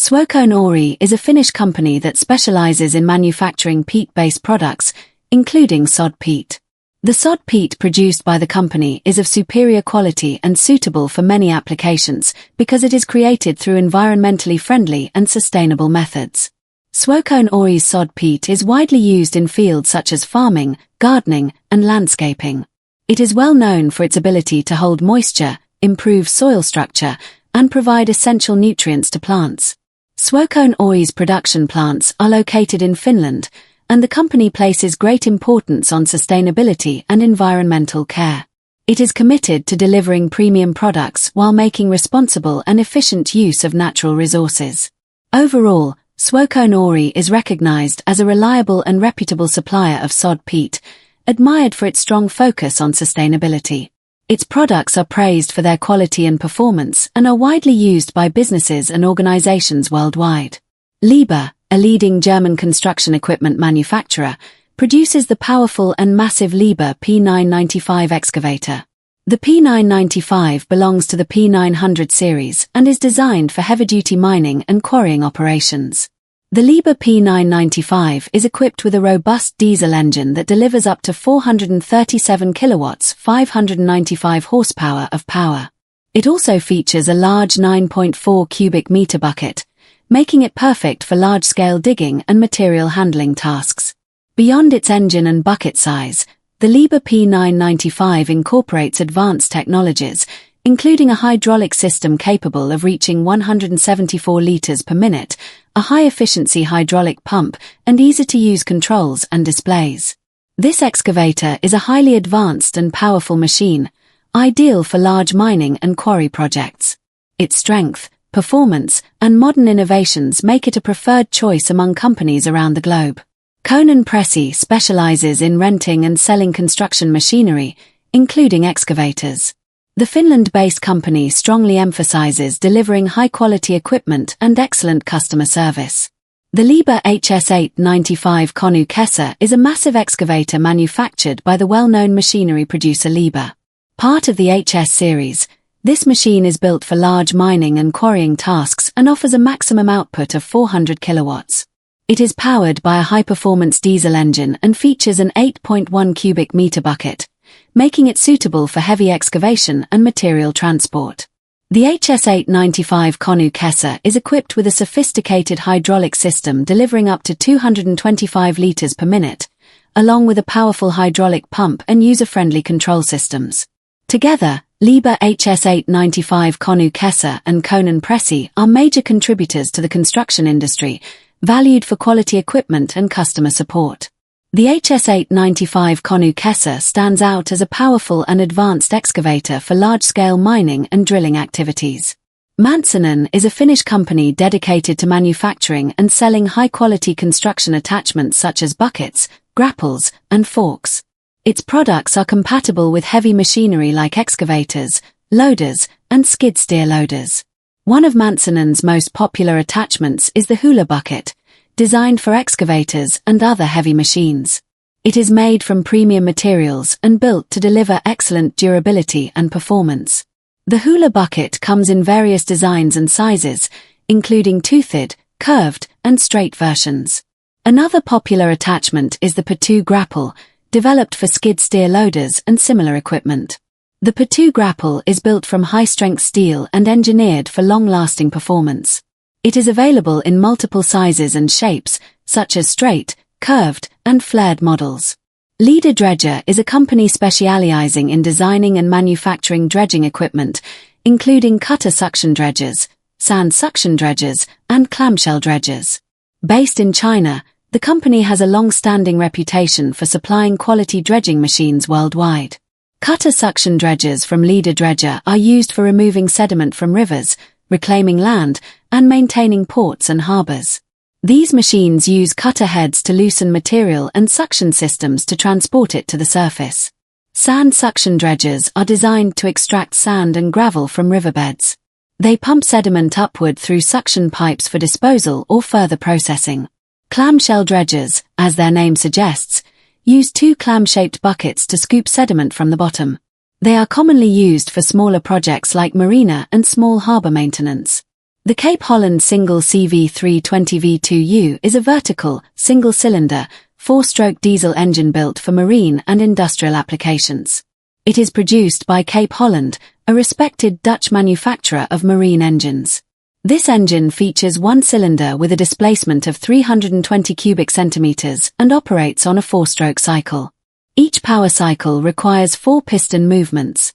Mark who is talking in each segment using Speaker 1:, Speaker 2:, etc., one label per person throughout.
Speaker 1: Swokone Ori is a Finnish company that specializes in manufacturing peat-based products, including sod peat. The sod peat produced by the company is of superior quality and suitable for many applications because it is created through environmentally friendly and sustainable methods. Swokone Ori's sod peat is widely used in fields such as farming, gardening, and landscaping. It is well known for its ability to hold moisture, improve soil structure, and provide essential nutrients to plants. Swokone Ori's production plants are located in Finland, and the company places great importance on sustainability and environmental care. It is committed to delivering premium products while making responsible and efficient use of natural resources. Overall, Swokone Ori is recognized as a reliable and reputable supplier of sod peat, admired for its strong focus on sustainability. Its products are praised for their quality and performance and are widely used by businesses and organizations worldwide. Liebherr, a leading German construction equipment manufacturer, produces the powerful and massive Liebherr P995 excavator. The P995 belongs to the P900 series and is designed for heavy-duty mining and quarrying operations. The Liebherr P995 is equipped with a robust diesel engine that delivers up to 437 kilowatts, 595 horsepower of power. It also features a large 9.4 cubic meter bucket, making it perfect for large-scale digging and material handling tasks. Beyond its engine and bucket size, the Liebherr P995 incorporates advanced technologies, including a hydraulic system capable of reaching 174 liters per minute, a high-efficiency hydraulic pump, and easy-to-use controls and displays. This excavator is a highly advanced and powerful machine, ideal for large mining and quarry projects. Its strength, performance, and modern innovations make it a preferred choice among companies around the globe. Komatsu specializes in renting and selling construction machinery, including excavators. The Finland-based company strongly emphasizes delivering high-quality equipment and excellent customer service. The Liebherr HS895 Konu Kesa is a massive excavator manufactured by the well-known machinery producer Liebherr. Part of the HS series, this machine is built for large mining and quarrying tasks and offers a maximum output of 400 kilowatts. It is powered by a high-performance diesel engine and features an 8.1 cubic meter bucket, making it suitable for heavy excavation and material transport. The HS895 Konu Kesa is equipped with a sophisticated hydraulic system delivering up to 225 liters per minute, along with a powerful hydraulic pump and user-friendly control systems. Together, Liebherr HS895 Konu Kesa and Komatsu are major contributors to the construction industry, valued for quality equipment and customer support. The HS895 Konu Kesa stands out as a powerful and advanced excavator for large-scale mining and drilling activities. Mammoth-sized is a Finnish company dedicated to manufacturing and selling high-quality construction attachments such as buckets, grapples, and forks. Its products are compatible with heavy machinery like excavators, loaders, and skid steer loaders. One of Mammoth-sized's most popular attachments is the hula bucket, designed for excavators and other heavy machines. It is made from premium materials and built to deliver excellent durability and performance. The hula bucket comes in various designs and sizes, including toothed, curved, and straight versions. Another popular attachment is the peat grapple, developed for skid steer loaders and similar equipment. The peat grapple is built from high-strength steel and engineered for long-lasting performance. It is available in multiple sizes and shapes, such as straight, curved, and flared models. Dredging is a company specializing in designing and manufacturing dredging equipment, including cutter suction dredgers, sand suction dredgers, and clamshell dredgers. Based in China, the company has a long-standing reputation for supplying quality dredging machines worldwide. Cutter suction dredgers from Dredging are used for removing sediment from rivers, reclaiming land, and maintaining ports and harbors. These machines use cutter heads to loosen material and suction systems to transport it to the surface. Sand suction dredgers are designed to extract sand and gravel from riverbeds. They pump sediment upward through suction pipes for disposal or further processing. Clamshell dredgers, as their name suggests, use two clam-shaped buckets to scoop sediment from the bottom. They are commonly used for smaller projects like marina and small harbor maintenance. The Cape Holland single CV320V2U is a vertical, single-cylinder, 4-stroke diesel engine built for marine and industrial applications. It is produced by Cape Holland, a respected Dutch manufacturer of marine engines. This engine features one cylinder with a displacement of 320 cubic centimeters and operates on a 4-stroke cycle. Each power cycle requires 4 piston movements.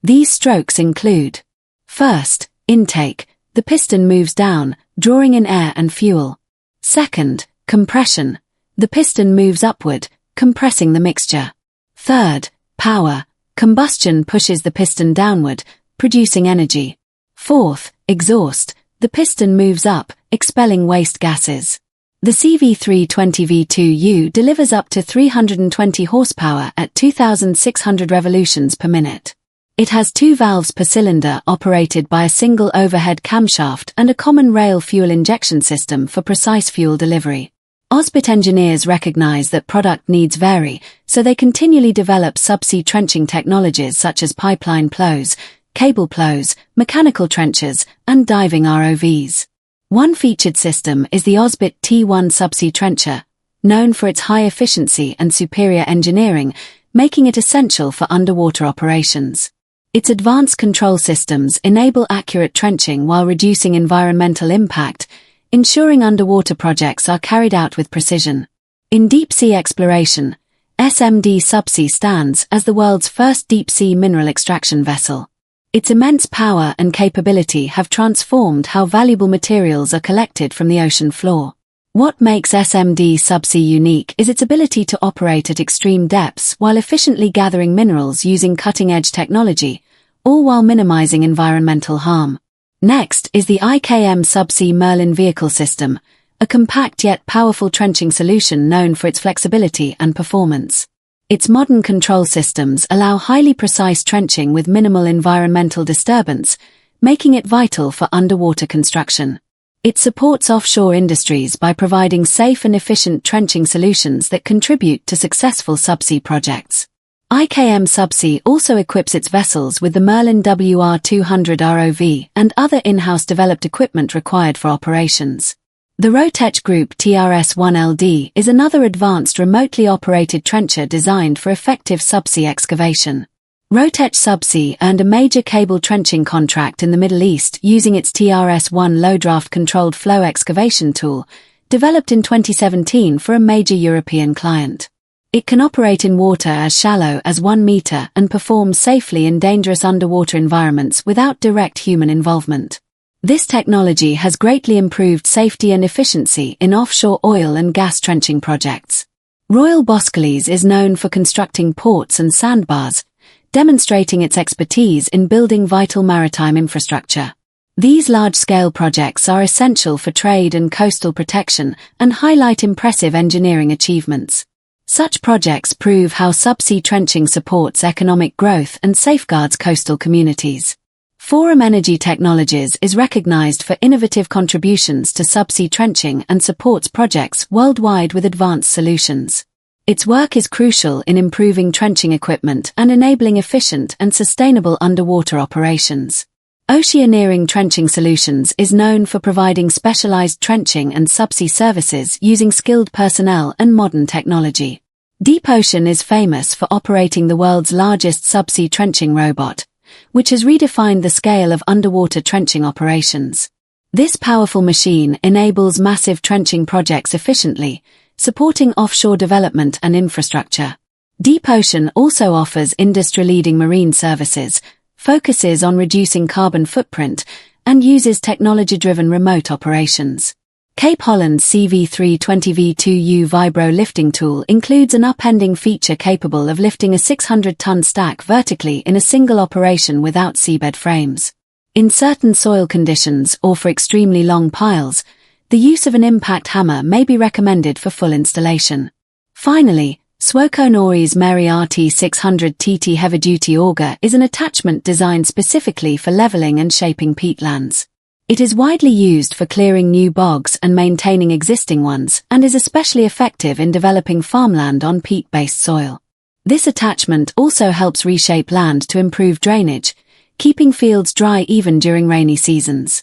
Speaker 1: These strokes include: first, intake. The piston moves down, drawing in air and fuel. Second, compression. The piston moves upward, compressing the mixture. Third, power. Combustion pushes the piston downward, producing energy. Fourth, exhaust. The piston moves up, expelling waste gases. The CV320V2U delivers up to 320 horsepower at 2,600 revolutions per minute. It has 2 valves per cylinder operated by a single overhead camshaft and a common rail fuel injection system for precise fuel delivery. Osbit engineers recognize that product needs vary, so they continually develop subsea trenching technologies such as pipeline plows, cable plows, mechanical trenchers, and diving ROVs. One featured system is the Osbit T1 subsea trencher, known for its high efficiency and superior engineering, making it essential for underwater operations. Its advanced control systems enable accurate trenching while reducing environmental impact, ensuring underwater projects are carried out with precision. In deep-sea exploration, SMD Subsea stands as the world's first deep-sea mineral extraction vessel. Its immense power and capability have transformed how valuable materials are collected from the ocean floor. What makes SMD Subsea unique is its ability to operate at extreme depths while efficiently gathering minerals using cutting-edge technology, all while minimizing environmental harm. Next is the IKM Subsea Merlin Vehicle System, a compact yet powerful trenching solution known for its flexibility and performance. Its modern control systems allow highly precise trenching with minimal environmental disturbance, making it vital for underwater construction. It supports offshore industries by providing safe and efficient trenching solutions that contribute to successful subsea projects. IKM Subsea also equips its vessels with the Merlin WR200 ROV and other in-house developed equipment required for operations. The Rotech Group TRS-1LD is another advanced remotely operated trencher designed for effective subsea excavation. Rotech Subsea earned a major cable trenching contract in the Middle East using its TRS-1 low-draft controlled flow excavation tool, developed in 2017 for a major European client. It can operate in water as shallow as 1 meter and perform safely in dangerous underwater environments without direct human involvement. This technology has greatly improved safety and efficiency in offshore oil and gas trenching projects. Royal Boscales is known for constructing ports and sandbars, demonstrating its expertise in building vital maritime infrastructure. These large-scale projects are essential for trade and coastal protection and highlight impressive engineering achievements. Such projects prove how subsea trenching supports economic growth and safeguards coastal communities. Forum Energy Technologies is recognized for innovative contributions to subsea trenching and supports projects worldwide with advanced solutions. Its work is crucial in improving trenching equipment and enabling efficient and sustainable underwater operations. Oceaneering Trenching Solutions is known for providing specialized trenching and subsea services using skilled personnel and modern technology. Deep Ocean is famous for operating the world's largest subsea trenching robot, which has redefined the scale of underwater trenching operations. This powerful machine enables massive trenching projects efficiently, supporting offshore development and infrastructure. Deep Ocean also offers industry-leading marine services, focuses on reducing carbon footprint, and uses technology-driven remote operations. Cape Holland's CV320V2U Vibro lifting tool includes an upending feature capable of lifting a 600-ton stack vertically in a single operation without seabed frames. In certain soil conditions or for extremely long piles, the use of an impact hammer may be recommended for full installation. Finally, Swokonori's Meri RT600 TT heavy-duty auger is an attachment designed specifically for leveling and shaping peatlands. It is widely used for clearing new bogs and maintaining existing ones, and is especially effective in developing farmland on peat-based soil. This attachment also helps reshape land to improve drainage, keeping fields dry even during rainy seasons.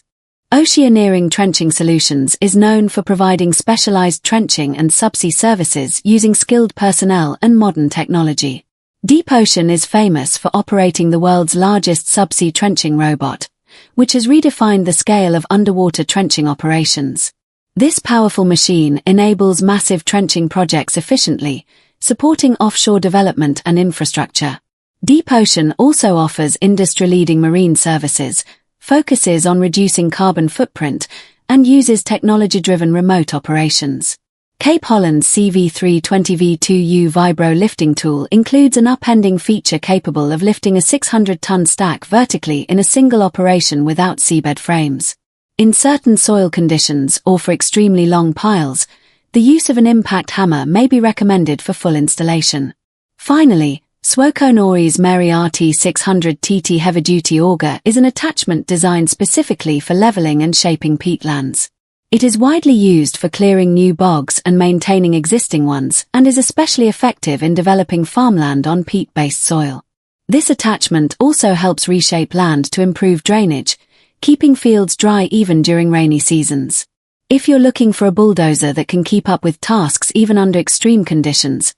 Speaker 1: Oceaneering Trenching Solutions is known for providing specialized trenching and subsea services using skilled personnel and modern technology. Deep Ocean is famous for operating the world's largest subsea trenching robot, which has redefined the scale of underwater trenching operations. This powerful machine enables massive trenching projects efficiently, supporting offshore development and infrastructure. Deep Ocean also offers industry-leading marine services, focuses on reducing carbon footprint, and uses technology-driven remote operations. Cape Holland's CV320V2U Vibro lifting tool includes an upending feature capable of lifting a 600-ton stack vertically in a single operation without seabed frames. In certain soil conditions or for extremely long piles, the use of an impact hammer may be recommended for full installation. Finally, Swokonori's Meri RT600TT heavy-duty auger is an attachment designed specifically for leveling and shaping peatlands. It is widely used for clearing new bogs and maintaining existing ones, and is especially effective in developing farmland on peat-based soil. This attachment also helps reshape land to improve drainage, keeping fields dry even during rainy seasons. If you're looking for a bulldozer that can keep up with tasks even under extreme conditions,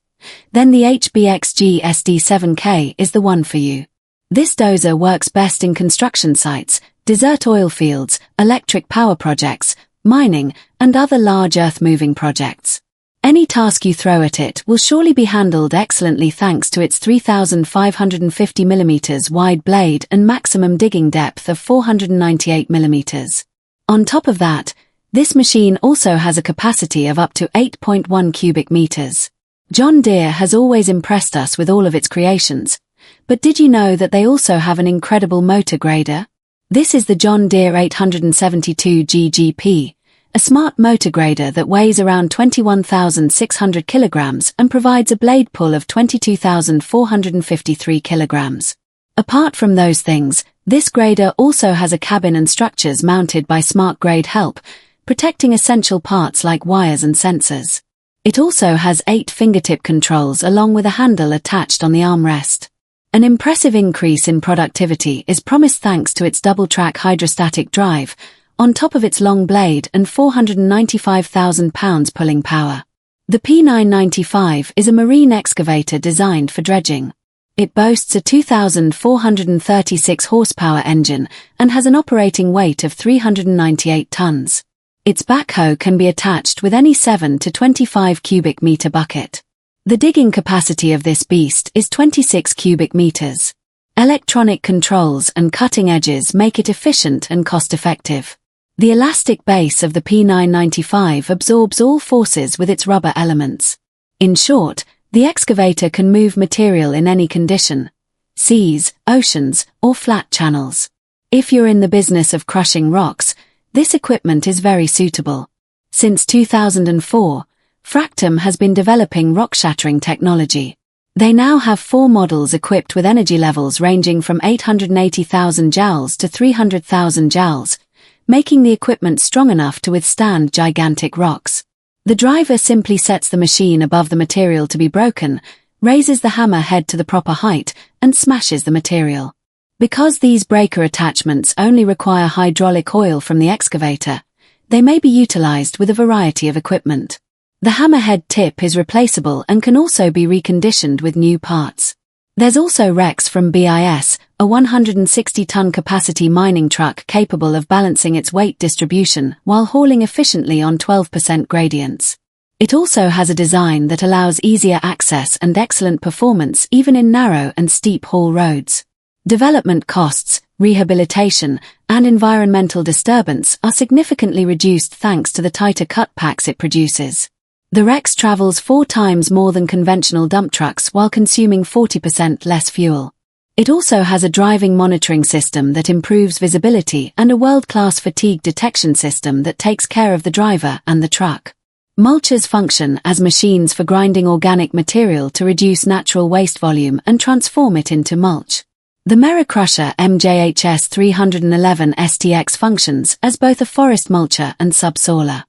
Speaker 1: then the HBXG SD7K is the one for you. This dozer works best in construction sites, desert oil fields, electric power projects, mining, and other large earth-moving projects. Any task you throw at it will surely be handled excellently thanks to its 3,550 mm wide blade and maximum digging depth of 498 mm. On top of that, this machine also has a capacity of up to 8.1 cubic meters. John Deere has always impressed us with all of its creations, but did you know that they also have an incredible motor grader? This is the John Deere 872 GGP, a smart motor grader that weighs around 21,600 kilograms and provides a blade pull of 22,453 kilograms. Apart from those things, this grader also has a cabin and structures mounted by Smart Grade Help, protecting essential parts like wires and sensors. It also has 8 fingertip controls along with a handle attached on the armrest. An impressive increase in productivity is promised thanks to its double-track hydrostatic drive, on top of its long blade and 495,000 pounds pulling power. The P995 is a marine excavator designed for dredging. It boasts a 2,436 horsepower engine and has an operating weight of 398 tons. Its backhoe can be attached with any 7 to 25 cubic meter bucket. The digging capacity of this beast is 26 cubic meters. Electronic controls and cutting edges make it efficient and cost-effective. The elastic base of the P995 absorbs all forces with its rubber elements. In short, the excavator can move material in any condition: seas, oceans, or flat channels. If you're in the business of crushing rocks, this equipment is very suitable. Since 2004, Fractum has been developing rock shattering technology. They now have 4 models equipped with energy levels ranging from 880,000 joules to 300,000 joules, making the equipment strong enough to withstand gigantic rocks. The driver simply sets the machine above the material to be broken, raises the hammer head to the proper height, and smashes the material. Because these breaker attachments only require hydraulic oil from the excavator, they may be utilized with a variety of equipment. The hammerhead tip is replaceable and can also be reconditioned with new parts. There's also Rex from BIS, a 160-ton capacity mining truck capable of balancing its weight distribution while hauling efficiently on 12% gradients. It also has a design that allows easier access and excellent performance even in narrow and steep haul roads. Development costs, rehabilitation, and environmental disturbance are significantly reduced thanks to the tighter cut packs it produces. The Rex travels 4 times more than conventional dump trucks while consuming 40% less fuel. It also has a driving monitoring system that improves visibility and a world-class fatigue detection system that takes care of the driver and the truck. Mulchers function as machines for grinding organic material to reduce natural waste volume and transform it into mulch. The Mericrusher MJHS 311 STX functions as both a forest mulcher and subsoiler.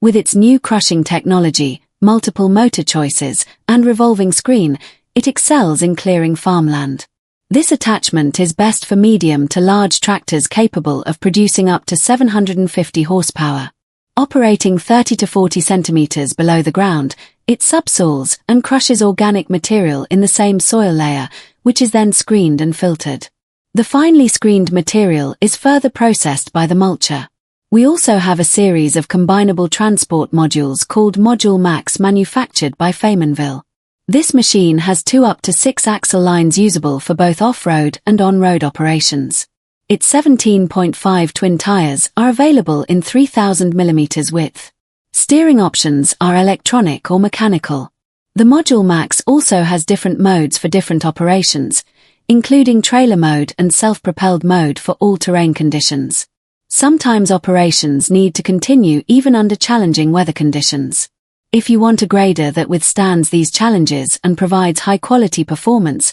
Speaker 1: With its new crushing technology, multiple motor choices, and revolving screen, it excels in clearing farmland. This attachment is best for medium to large tractors capable of producing up to 750 horsepower. Operating 30 to 40 centimeters below the ground, it subsoils and crushes organic material in the same soil layer, which is then screened and filtered. The finely screened material is further processed by the mulcher. We also have a series of combinable transport modules called Module Max manufactured by Faymanville. This machine has 2 up to 6 axle lines usable for both off-road and on-road operations. Its 17.5 twin tires are available in 3000 mm width. Steering options are electronic or mechanical. The Module Max also has different modes for different operations, including trailer mode and self-propelled mode for all-terrain conditions. Sometimes operations need to continue even under challenging weather conditions. If you want a grader that withstands these challenges and provides high-quality performance,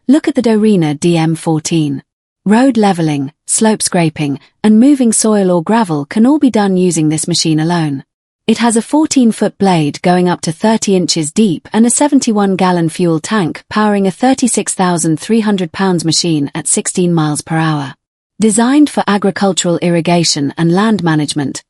Speaker 1: look at the Dorina DM14. Road leveling, slope scraping, and moving soil or gravel can all be done using this machine alone. It has a 14-foot blade going up to 30 inches deep and a 71-gallon fuel tank powering a 36,300 pounds machine at 16 miles per hour. Designed for agricultural irrigation and land management,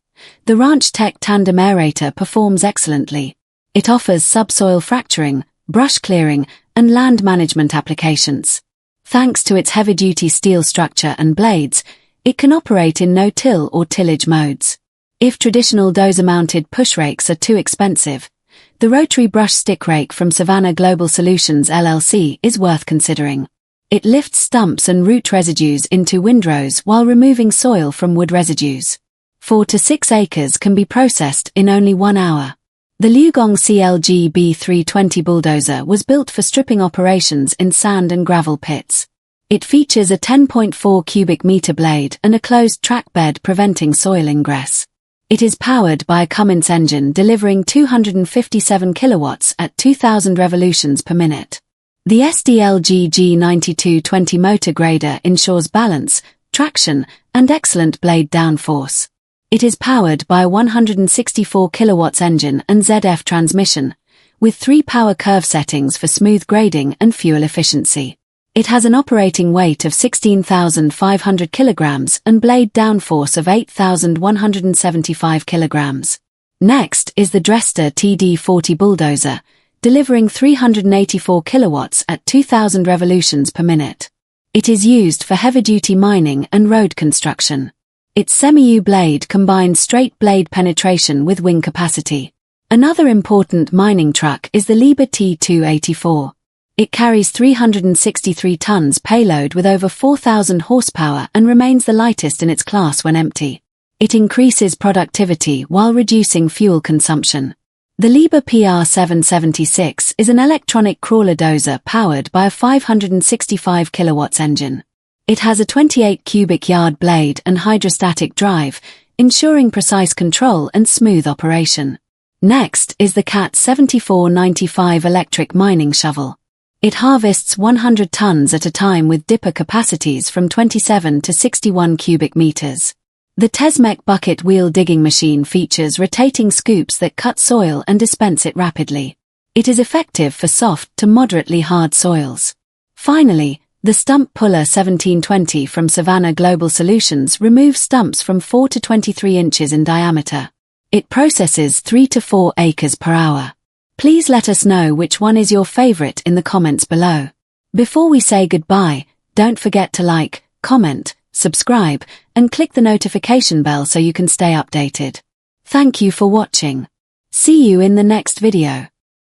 Speaker 1: the Ranch Tech Tandem Aerator performs excellently. It offers subsoil fracturing, brush clearing, and land management applications. Thanks to its heavy-duty steel structure and blades, it can operate in no-till or tillage modes. If traditional dozer-mounted push rakes are too expensive, the rotary brush stick rake from Savannah Global Solutions LLC is worth considering. It lifts stumps and root residues into windrows while removing soil from wood residues. 4 to 6 acres can be processed in only 1 hour. The Liugong CLG B320 bulldozer was built for stripping operations in sand and gravel pits. It features a 10.4 cubic meter blade and a closed track bed preventing soil ingress. It is powered by a Cummins engine delivering 257 kilowatts at 2000 revolutions per minute. The SDLG G9220 motor grader ensures balance, traction, and excellent blade downforce. It is powered by a 164 kilowatts engine and ZF transmission, with 3 power curve settings for smooth grading and fuel efficiency. It has an operating weight of 16,500 kilograms and blade downforce of 8,175 kilograms. Next is the Dredging TD40 bulldozer, delivering 384 kilowatts at 2000 revolutions per minute. It is used for heavy-duty mining and road construction. Its semi-U blade combines straight blade penetration with wing capacity. Another important mining truck is the Liebherr T284. It carries 363 tons payload with over 4,000 horsepower and remains the lightest in its class when empty. It increases productivity while reducing fuel consumption. The Liebherr PR776 is an electronic crawler dozer powered by a 565 kilowatts engine. It has a 28 cubic yard blade and hydrostatic drive, ensuring precise control and smooth operation. Next is the CAT 7495 electric mining shovel. It harvests 100 tons at a time with dipper capacities from 27 to 61 cubic meters. The Tesmec bucket wheel digging machine features rotating scoops that cut soil and dispense it rapidly. It is effective for soft to moderately hard soils. Finally, the Stump Puller 1720 from Savannah Global Solutions removes stumps from 4 to 23 inches in diameter. It processes 3 to 4 acres per hour. Please let us know which one is your favorite in the comments below. Before we say goodbye, don't forget to like, comment, subscribe, and click the notification bell so you can stay updated. Thank you for watching. See you in the next video.